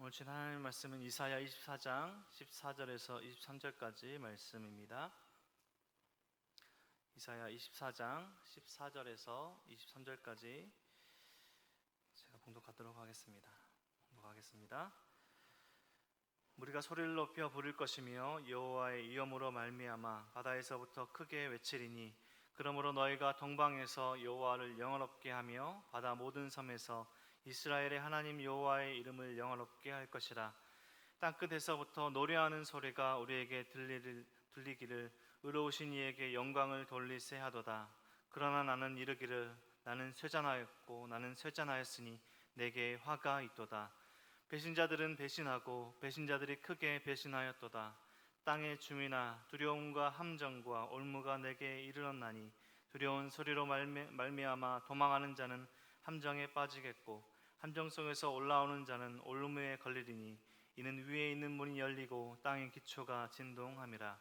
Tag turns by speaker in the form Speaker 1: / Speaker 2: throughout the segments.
Speaker 1: 오늘 주신 하나님의 말씀은 이사야 24장 14절에서 23절까지 말씀입니다. 이사야 24장 14절에서 23절까지 제가 봉독하도록 하겠습니다. 우리가 소리를 높여 부를 것이며 여호와의 위엄으로 말미암아 바다에서부터 크게 외치리니 그러므로 너희가 동방에서 여호와를 영화롭게 하며 바다 모든 섬에서 이스라엘의 하나님 여호와의 이름을 영화롭게 할 것이라. 땅끝에서부터 노래하는 소리가 우리에게 들리기를 의로우신 이에게 영광을 돌리세 하도다. 그러나 나는 이르기를 나는 쇠잔하였고 나는 쇠잔하였으니 내게 화가 있도다. 배신자들은 배신하고 배신자들이 크게 배신하였도다. 땅의 주민아 두려움과 함정과 올무가 내게 이르렀나니 두려운 소리로 말미암아 도망하는 자는 함정에 빠지겠고 함정 속에서 올라오는 자는 올무에 걸리리니 이는 위에 있는 문이 열리고 땅의 기초가 진동함이라.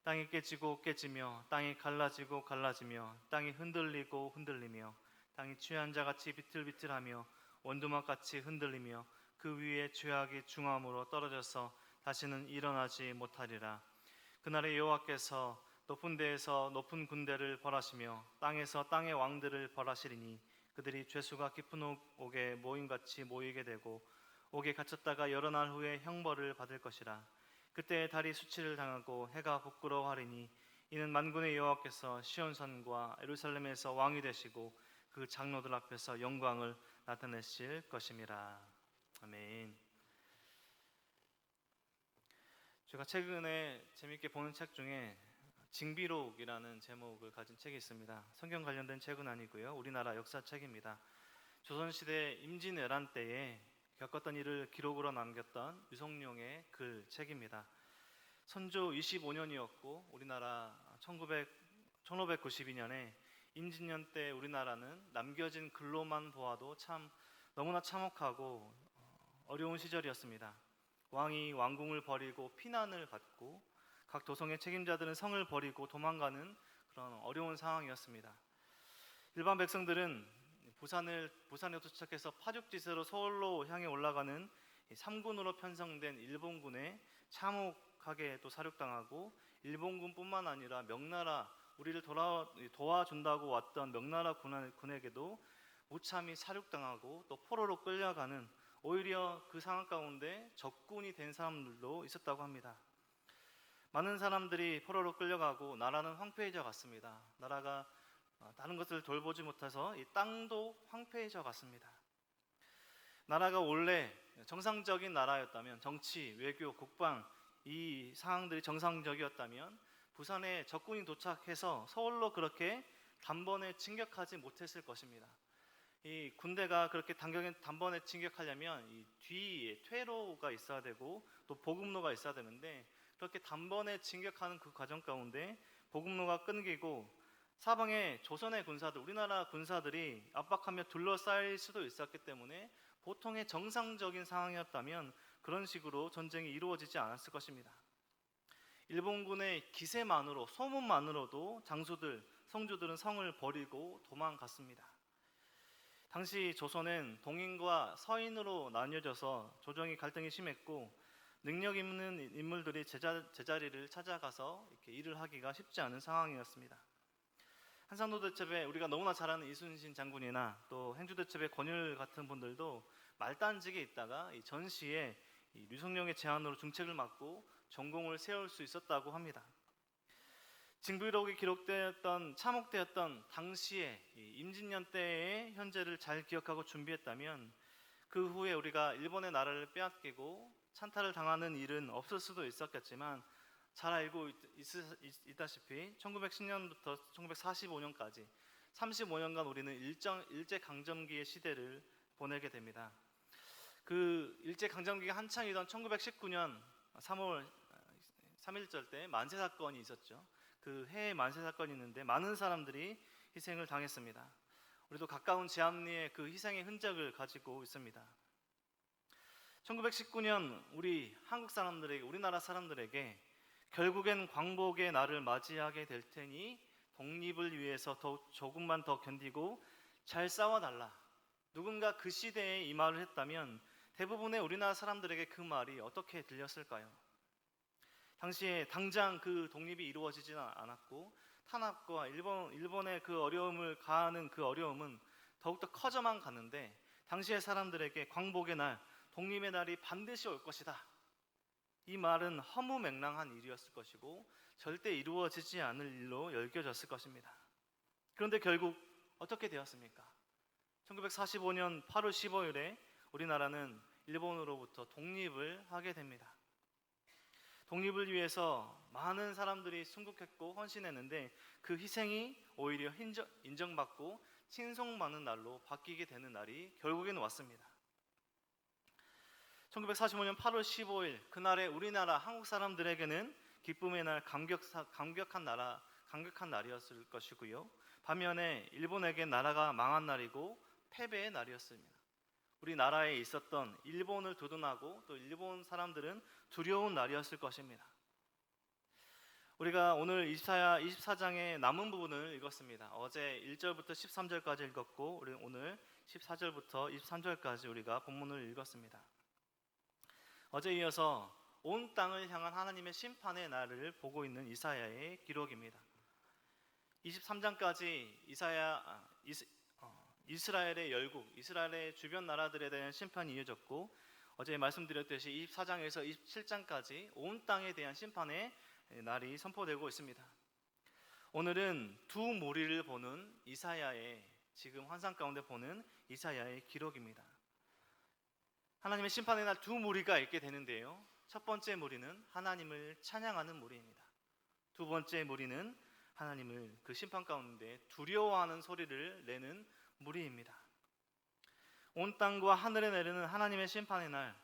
Speaker 1: 땅이 깨지고 깨지며 땅이 갈라지고 갈라지며 땅이 흔들리고 흔들리며 땅이 취한 자같이 비틀비틀하며 원두막같이 흔들리며 그 위에 죄악이 중함으로 떨어져서 다시는 일어나지 못하리라. 그날에 여호와께서 높은 데에서 높은 군대를 벌하시며 땅에서 땅의 왕들을 벌하시리니 그들이 죄수가 깊은 옥에 모임같이 모이게 되고 옥에 갇혔다가 여러 날 후에 형벌을 받을 것이라. 그때 달이 수치를 당하고 해가 부끄러워하리니 이는 만군의 여호와께서 시온산과 예루살렘에서 왕이 되시고 그 장로들 앞에서 영광을 나타내실 것임이라. 아멘. 제가 최근에 재밌게 보는 책 중에 징비록이라는 제목을 가진 책이 있습니다. 성경 관련된 책은 아니고요. 우리나라 역사책입니다. 조선시대 임진왜란 때에 겪었던 일을 기록으로 남겼던 유성룡의 책입니다. 선조 25년이었고 우리나라 1592년에 임진년 때 우리나라는 남겨진 글로만 보아도 참 너무나 참혹하고 어려운 시절이었습니다. 왕이 왕궁을 버리고 피난을 갔고 각 도성의 책임자들은 성을 버리고 도망가는 그런 어려운 상황이었습니다. 일반 백성들은 부산에 도착해서 파죽지세로 서울로 향해 올라가는 3군으로 편성된 일본군에 참혹하게 또 사륙당하고 일본군뿐만 아니라 명나라 우리를 도와준다고 왔던 명나라 군에게도 무참히 사륙당하고 또 포로로 끌려가는 오히려 그 상황 가운데 적군이 된 사람들도 있었다고 합니다. 많은 사람들이 포로로 끌려가고 나라는 황폐해져 갔습니다. 나라가 다른 것을 돌보지 못해서 이 땅도 황폐해져 갔습니다. 나라가 원래 정상적인 나라였다면 정치, 외교, 국방 이 상황들이 정상적이었다면 부산에 적군이 도착해서 서울로 그렇게 단번에 진격하지 못했을 것입니다. 이 군대가 그렇게 단번에 진격하려면 이 뒤에 퇴로가 있어야 되고 또 보급로가 있어야 되는데 그렇게 단번에 진격하는 그 과정 가운데 보급로가 끊기고 사방에 조선의 군사들, 우리나라 군사들이 압박하며 둘러싸일 수도 있었기 때문에 보통의 정상적인 상황이었다면 그런 식으로 전쟁이 이루어지지 않았을 것입니다. 일본군의 기세만으로, 소문만으로도 장수들, 성주들은 성을 버리고 도망갔습니다. 당시 조선은 동인과 서인으로 나뉘어져서 조정이 갈등이 심했고 능력 있는 인물들이 제자리를 찾아가서 이렇게 일을 하기가 쉽지 않은 상황이었습니다. 한산도대첩에 우리가 너무나 잘 아는 이순신 장군이나 또 행주대첩의 권율 같은 분들도 말단직에 있다가 이 전시에 이 류성룡의 제안으로 중책을 맡고 전공을 세울 수 있었다고 합니다. 징비록이 기록되었던 참혹되었던 당시에 임진년 때의 현재를 잘 기억하고 준비했다면 그 후에 우리가 일본의 나라를 빼앗기고 찬탈을 당하는 일은 없을 수도 있었겠지만 잘 알고 있다시피 1910년부터 1945년까지 35년간 우리는 일제강점기의 시대를 보내게 됩니다. 그 일제강점기가 한창이던 1919년 3월 3일절 때 만세사건이 있었죠. 그 해에 만세사건이 있는데 많은 사람들이 희생을 당했습니다. 우리도 가까운 제 앞리에 그 희생의 흔적을 가지고 있습니다. 1919년 우리 한국 사람들에게, 우리나라 사람들에게 결국엔 광복의 날을 맞이하게 될 테니 독립을 위해서 조금만 더 견디고 잘 싸워달라. 누군가 그 시대에 이 말을 했다면 대부분의 우리나라 사람들에게 그 말이 어떻게 들렸을까요? 당시에 당장 그 독립이 이루어지지는 않았고 탄압과 일본의 그 어려움을 가하는 그 어려움은 더욱더 커져만 가는데, 당시의 사람들에게 광복의 날, 독립의 날이 반드시 올 것이다, 이 말은 허무맹랑한 일이었을 것이고 절대 이루어지지 않을 일로 여겨졌을 것입니다. 그런데 결국 어떻게 되었습니까? 1945년 8월 15일에 우리나라는 일본으로부터 독립을 하게 됩니다. 독립을 위해서 많은 사람들이 순국했고 헌신했는데 그 희생이 오히려 인정받고 칭송받는 날로 바뀌게 되는 날이 결국에는 왔습니다. 1945년 8월 15일, 그날에 우리나라 한국 사람들에게는 기쁨의 날, 감격한 날이었을 것이고요. 반면에 일본에게 나라가 망한 날이고 패배의 날이었습니다. 우리나라에 있었던 일본을 두둔하고 또 일본 사람들은 두려운 날이었을 것입니다. 우리가 오늘 이사야 24장의 남은 부분을 읽었습니다. 어제 1절부터 13절까지 읽었고 우리 오늘 14절부터 23절까지 우리가 본문을 읽었습니다. 어제 이어서 온 땅을 향한 하나님의 심판의 날을 보고 있는 이사야의 기록입니다. 23장까지 이스라엘의 열국, 이스라엘의 주변 나라들에 대한 심판이 이어졌고, 어제 말씀드렸듯이 24장에서 27장까지 온 땅에 대한 심판의 날이 선포되고 있습니다. 오늘은 두 무리를 보는 이사야의, 지금 환상 가운데 보는 이사야의 기록입니다. 하나님의 심판의 날 두 무리가 있게 되는데요, 첫 번째 무리는 하나님을 찬양하는 무리입니다. 두 번째 무리는 하나님을 그 심판 가운데 두려워하는 소리를 내는 무리입니다. 온 땅과 하늘에 내리는 하나님의 심판의 날,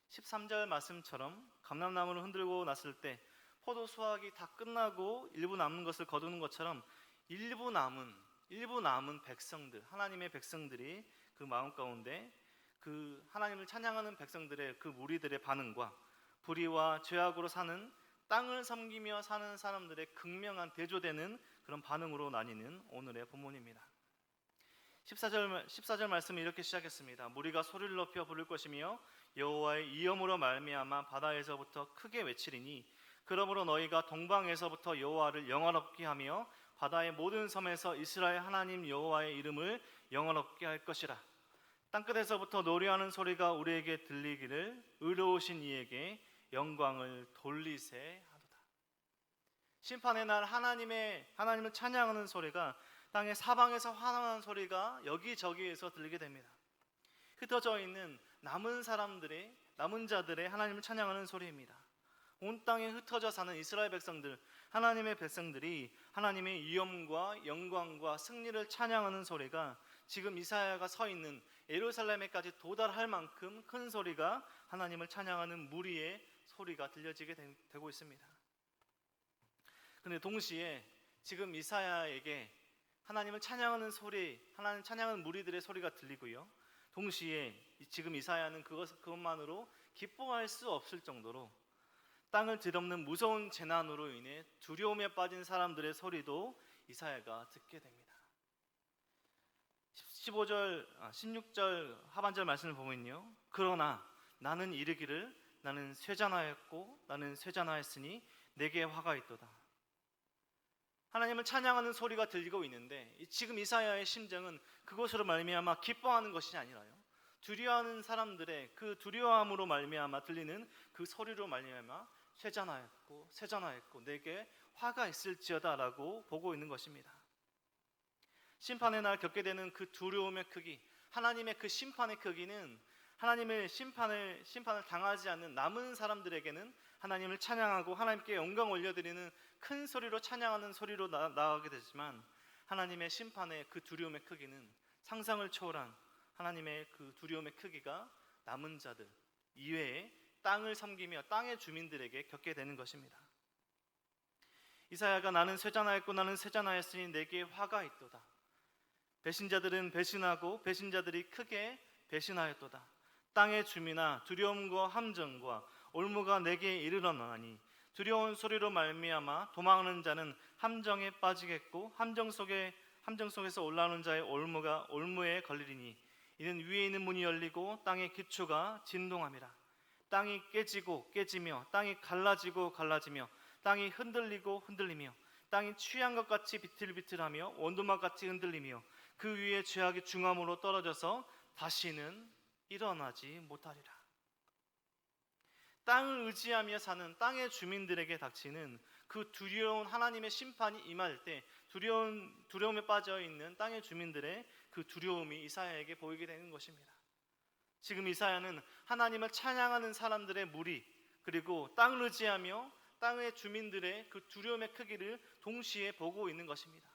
Speaker 1: 13절 말씀처럼 감람나무를 흔들고 났을 때 포도 수확이 다 끝나고 일부 남는 것을 거두는 것처럼 일부 남은 백성들, 하나님의 백성들이 그 마음 가운데 그 하나님을 찬양하는 백성들의 그 무리들의 반응과 불의와 죄악으로 사는, 땅을 섬기며 사는 사람들의 극명한 대조되는 그런 반응으로 나뉘는 오늘의 본문입니다. 14절 말씀이 이렇게 시작했습니다. 무리가 소리를 높여 부를 것이며 여호와의 이염으로 말미암아 바다에서부터 크게 외치리니, 그러므로 너희가 동방에서부터 여호와를 영화롭게 하며 바다의 모든 섬에서 이스라엘 하나님 여호와의 이름을 영화롭게 할 것이라. 땅끝에서부터 노래하는 소리가 우리에게 들리기를 의로우신 이에게 영광을 돌리세 하도다. 심판의 날 하나님을 찬양하는 소리가 땅의 사방에서 환호하는 소리가 여기저기에서 들리게 됩니다. 흩어져 있는 남은 자들의 하나님을 찬양하는 소리입니다. 온 땅에 흩어져 사는 이스라엘 백성들, 하나님의 백성들이 하나님의 위엄과 영광과 승리를 찬양하는 소리가 지금 이사야가 서 있는 예루살렘에까지 도달할 만큼 큰 소리가 하나님을 찬양하는 무리의 소리가 들려지게 되고 있습니다. 그런데 동시에 지금 이사야에게 하나님을 찬양하는 소리, 하나님 찬양하는 무리들의 소리가 들리고요, 동시에 지금 이사야는 그것만으로 기뻐할 수 없을 정도로 땅을 뒤덮는 무서운 재난으로 인해 두려움에 빠진 사람들의 소리도 이사야가 듣게 됩니다. 16절 하반절 말씀을 보면요, 그러나 나는 이르기를 나는 쇠잔하였고 나는 쇠잔하였으니 내게 화가 있도다. 하나님을 찬양하는 소리가 들리고 있는데 지금 이사야의 심정은 그것으로 말미암아 기뻐하는 것이 아니라요, 두려워하는 사람들의 그 두려움으로 말미암아 들리는 그 소리로 말미암아 쇠잔하였고 내게 화가 있을지어다라고 보고 있는 것입니다. 심판의 날 겪게 되는 그 두려움의 크기, 하나님의 그 심판의 크기는 하나님의 심판을 당하지 않는 남은 사람들에게는 하나님을 찬양하고 하나님께 영광 올려드리는 큰 소리로 찬양하는 소리로 나아가게 되지만, 하나님의 심판의 그 두려움의 크기는 상상을 초월한 하나님의 그 두려움의 크기가 남은 자들 이외에 땅을 섬기며 땅의 주민들에게 겪게 되는 것입니다. 이사야가 나는 쇠잔하였고 나는 쇠잔하였으니 내게 화가 있도다. 배신자들은 배신하고 배신자들이 크게 배신하였도다. 땅의 주민아, 두려움과 함정과 올무가 내게 이르러나니 두려운 소리로 말미암아 도망하는 자는 함정에 빠지겠고 함정 속에서 올라오는 자의 올무에 걸리리니 이는 위에 있는 문이 열리고 땅의 기초가 진동함이라. 땅이 깨지고 깨지며 땅이 갈라지고 갈라지며 땅이 흔들리고 흔들리며 땅이 취한 것 같이 비틀비틀하며 원두막 같이 흔들리며 그 위에 죄악이 중함으로 떨어져서 다시는 일어나지 못하리라. 땅을 의지하며 사는 땅의 주민들에게 닥치는 그 두려운 하나님의 심판이 임할 때 두려움에 빠져 있는 땅의 주민들의 그 두려움이 이사야에게 보이게 되는 것입니다. 지금 이사야는 하나님을 찬양하는 사람들의 무리, 그리고 땅을 의지하며 땅의 주민들의 그 두려움의 크기를 동시에 보고 있는 것입니다.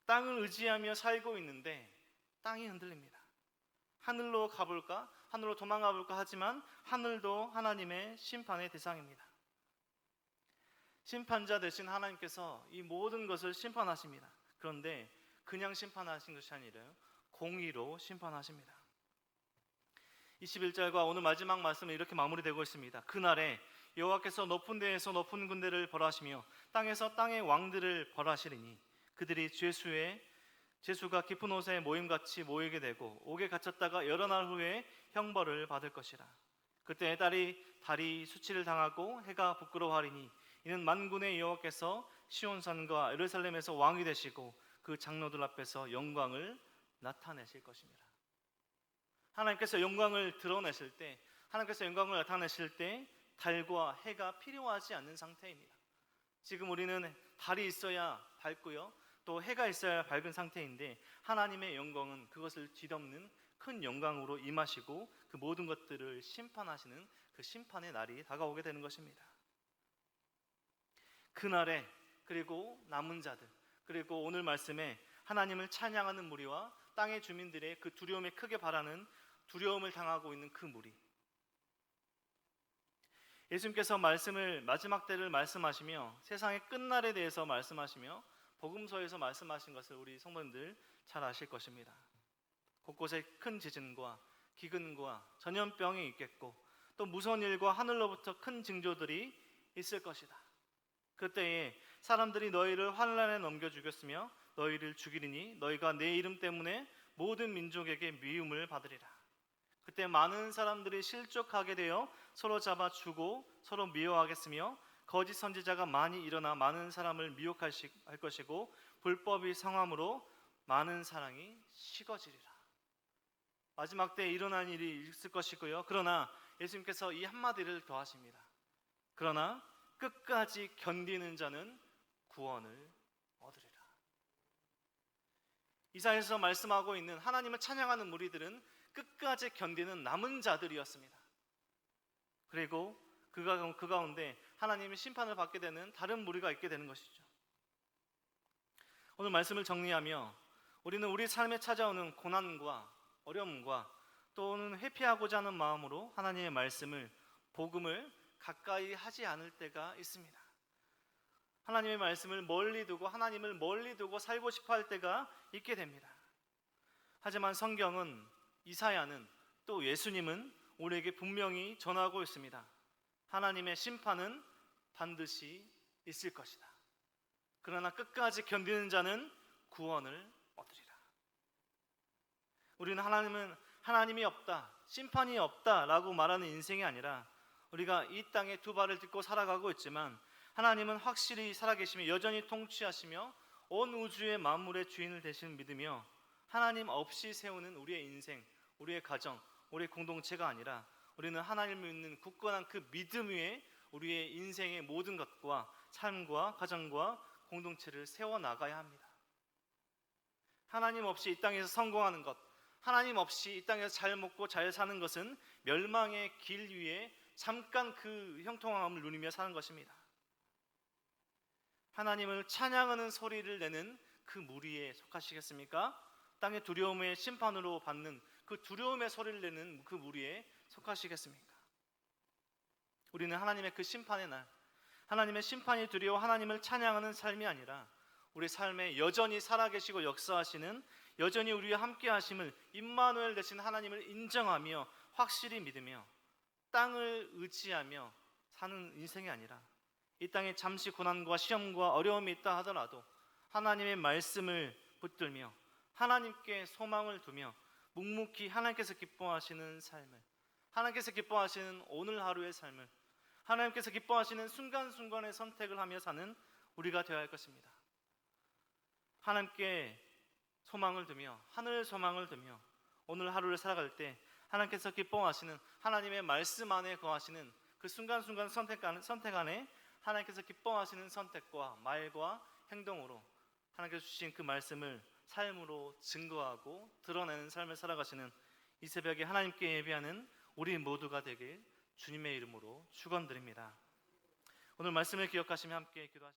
Speaker 1: 땅을 의지하며 살고 있는데 땅이 흔들립니다. 하늘로 가볼까? 하늘로 도망가 볼까? 하지만 하늘도 하나님의 심판의 대상입니다. 심판자 되신 하나님께서 이 모든 것을 심판하십니다. 그런데 그냥 심판하신 것이 아니라 공의로 심판하십니다. 21절과 오늘 마지막 말씀은 이렇게 마무리되고 있습니다. 그날에 여호와께서 높은 데에서 높은 군대를 벌하시며 땅에서 땅의 왕들을 벌하시리니 그들이 죄수가 깊은 옷에 모임같이 모이게 되고 옥에 갇혔다가 여러 날 후에 형벌을 받을 것이라. 그때 달이 수치를 당하고 해가 부끄러워하리니 이는 만군의 여호와께서 시온산과 예루살렘에서 왕이 되시고 그 장로들 앞에서 영광을 나타내실 것입니다. 하나님께서 영광을 드러내실 때, 하나님께서 영광을 나타내실 때 달과 해가 필요하지 않는 상태입니다. 지금 우리는 달이 있어야 밝고요, 또 해가 있어야 밝은 상태인데 하나님의 영광은 그것을 뒤덮는 큰 영광으로 임하시고 그 모든 것들을 심판하시는 그 심판의 날이 다가오게 되는 것입니다. 그날에, 그리고 남은 자들, 그리고 오늘 말씀에 하나님을 찬양하는 무리와 땅의 주민들의 그 두려움에 크게 바라는 두려움을 당하고 있는 그 무리, 예수님께서 마지막 때를 말씀하시며 세상의 끝날에 대해서 말씀하시며 복음서에서 말씀하신 것을 우리 성도님들 잘 아실 것입니다. 곳곳에 큰 지진과 기근과 전염병이 있겠고 또 무서운 일과 하늘로부터 큰 징조들이 있을 것이다. 그때에 사람들이 너희를 환난에 넘겨주겠으며 너희를 죽이리니 너희가 내 이름 때문에 모든 민족에게 미움을 받으리라. 그때 많은 사람들이 실족하게 되어 서로 잡아주고 서로 미워하겠으며 거짓 선지자가 많이 일어나 많은 사람을 미혹할 것이고 불법이 성함으로 많은 사랑이 식어지리라. 마지막 때에 일어난 일이 있을 것이고요. 그러나 예수님께서 이 한마디를 더하십니다. 그러나 끝까지 견디는 자는 구원을 얻으리라. 이사야에서 말씀하고 있는 하나님을 찬양하는 무리들은 끝까지 견디는 남은 자들이었습니다. 그리고 그 가운데 하나님의 심판을 받게 되는 다른 무리가 있게 되는 것이죠. 오늘 말씀을 정리하며 우리는 우리 삶에 찾아오는 고난과 어려움과 또는 회피하고자 하는 마음으로 하나님의 말씀을, 복음을 가까이 하지 않을 때가 있습니다. 하나님의 말씀을 멀리 두고 하나님을 멀리 두고 살고 싶어 할 때가 있게 됩니다. 하지만 성경은, 이사야는, 또 예수님은 우리에게 분명히 전하고 있습니다. 하나님의 심판은 반드시 있을 것이다. 그러나 끝까지 견디는 자는 구원을 얻으리라. 우리는 하나님이 없다, 심판이 없다라고 말하는 인생이 아니라 우리가 이 땅에 두 발을 딛고 살아가고 있지만 하나님은 확실히 살아계시며 여전히 통치하시며 온 우주의 만물의 주인을 되시는 믿으며 하나님 없이 세우는 우리의 인생, 우리의 가정, 우리의 공동체가 아니라 우리는 하나님을 믿는 굳건한 그 믿음 위에 우리의 인생의 모든 것과 삶과 가정과 공동체를 세워나가야 합니다. 하나님 없이 이 땅에서 성공하는 것, 하나님 없이 이 땅에서 잘 먹고 잘 사는 것은 멸망의 길 위에 잠깐 그 형통함을 누리며 사는 것입니다. 하나님을 찬양하는 소리를 내는 그 무리에 속하시겠습니까? 땅의 두려움의 심판으로 받는 그 두려움의 소리를 내는 그 무리에 속하시겠습니까? 우리는 하나님의 그 심판의 날, 하나님의 심판이 두려워 하나님을 찬양하는 삶이 아니라 우리 삶에 여전히 살아계시고 역사하시는, 여전히 우리와 함께 하심을, 임마누엘 되신 하나님을 인정하며 확실히 믿으며 땅을 의지하며 사는 인생이 아니라 이 땅에 잠시 고난과 시험과 어려움이 있다 하더라도 하나님의 말씀을 붙들며 하나님께 소망을 두며 묵묵히 하나님께서 기뻐하시는 삶을, 하나님께서 기뻐하시는 오늘 하루의 삶을, 하나님께서 기뻐하시는 순간순간의 선택을 하며 사는 우리가 되어야 할 것입니다. 하나님께 소망을 두며, 하늘 소망을 두며 오늘 하루를 살아갈 때 하나님께서 기뻐하시는, 하나님의 말씀 안에 거하시는 그 순간순간 선택 안에 하나님께서 기뻐하시는 선택과 말과 행동으로 하나님께서 주신 그 말씀을 삶으로 증거하고 드러내는 삶을 살아가시는 이 새벽에 하나님께 예배하는 우리 모두가 되길 주님의 이름으로 축원드립니다. 오늘 말씀을 기억하시며 함께 기도하시겠습니다.